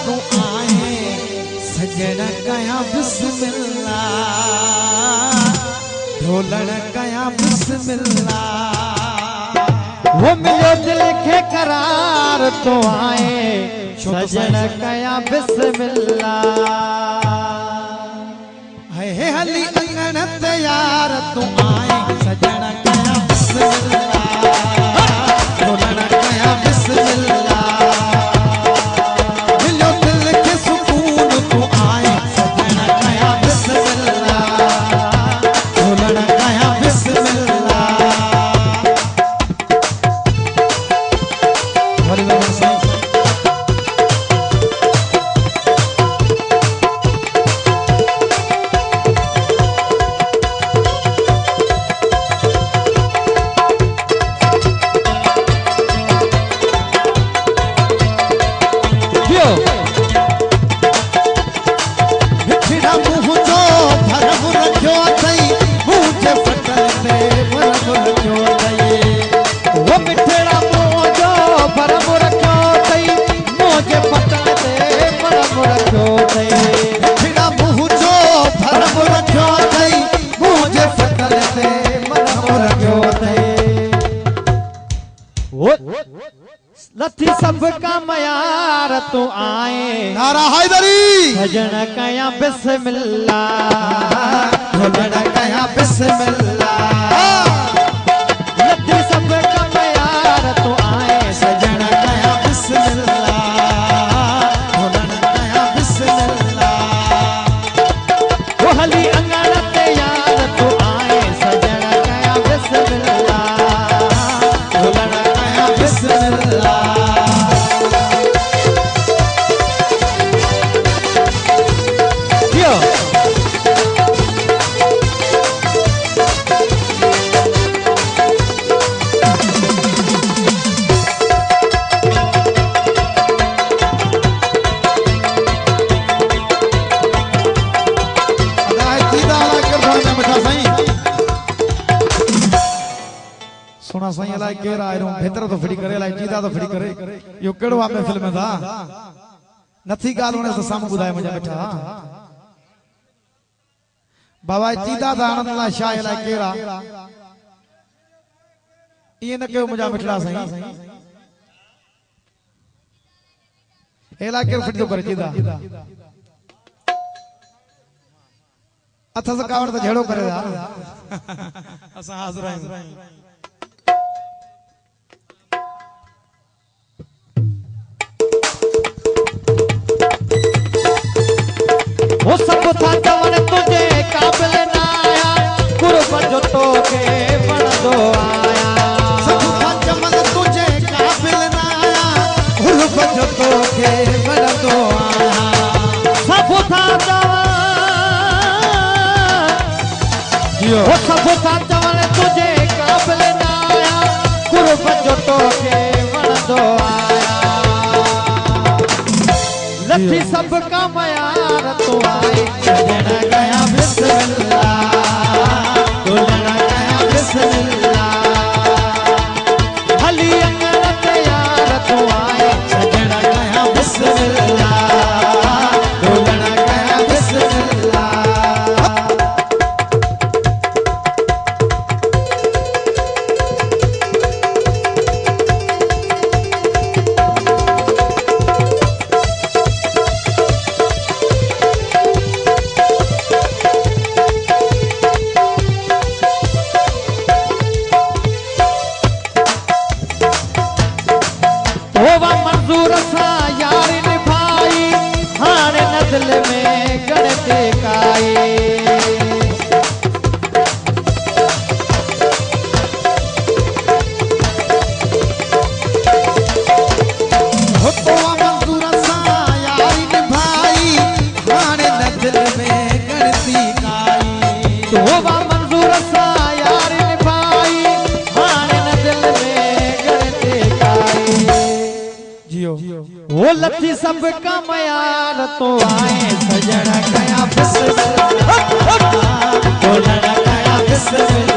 तू आए सजन कया बिस्मिल्लाह ढोलण कया बिस्मिल्लाह वो मिलो दिल के करार तो आए सजन कया बिस्मिल्लाह है हली अंगन तैयार तू आए सजन कया बिस्मिल्लाह ढोलण कया बिस्मिल्लाह मिलो दिल के सुकून तू आए सजन कया बिस्मिल्लाह ढोलण कया बिस्मिल्लाह लथी सब का मयार तू आए नारा हैदरी सजन कया बिस्मिल्लाह ढोलण कया बिस्मिल्लाह लथी सब का मयार तू आए सजन कया बिस्मिल्लाह ढोलण कया बिस्मिल्लाह वो हली अंगन तैयार तू आए सजन कया बिस्मिल्लाह ढोलण कया बिस्मिल्लाह सोना सही लाई के रहा है भीतर तो फ्री करे लाई चीदा तो फ्री करे यो केड़वा में फिल्म था नथी गाल होने से सामू बुधाए मुझे बैठा बाबा चीदा था आनंद ला शाह लाई के रहा ये न के मुझे मिठड़ा सही एला के फिट तो करे चीदा अथा से कावड़ तो झेड़ो करे असा हाजिर हैं वो सब था जवन तुझे काबिल ना आया कुर्बान जो तो के बन दो आया सब था जवन तुझे काबिल ना आया कुर्बान जो तो के बन दो आया सब था जवन वो सब था जवन तुझे काबिल ना आया कुर्बान जो तो के बन दो आया लथी सब का मयार तो आए सजन गया बिस्मिल्लाह ढोलण गया बिस्मिल्लाह हली अंगन तैयार तो आए सजन गया बिस्मिल्लाह ढोलण गया बिस्मिल्लाह मंजूर सा यार निभाई हाने नजल में गणते काई मंजूर सा यार निभाई हाने नजल में गणती काई मंजूर सा यार निभाई हाने नजल में गणते काई जियो वो लथी सब का मयार तो आए सजन गया बिस्मिल्लाह ढोलण गया बिस्मिल्लाह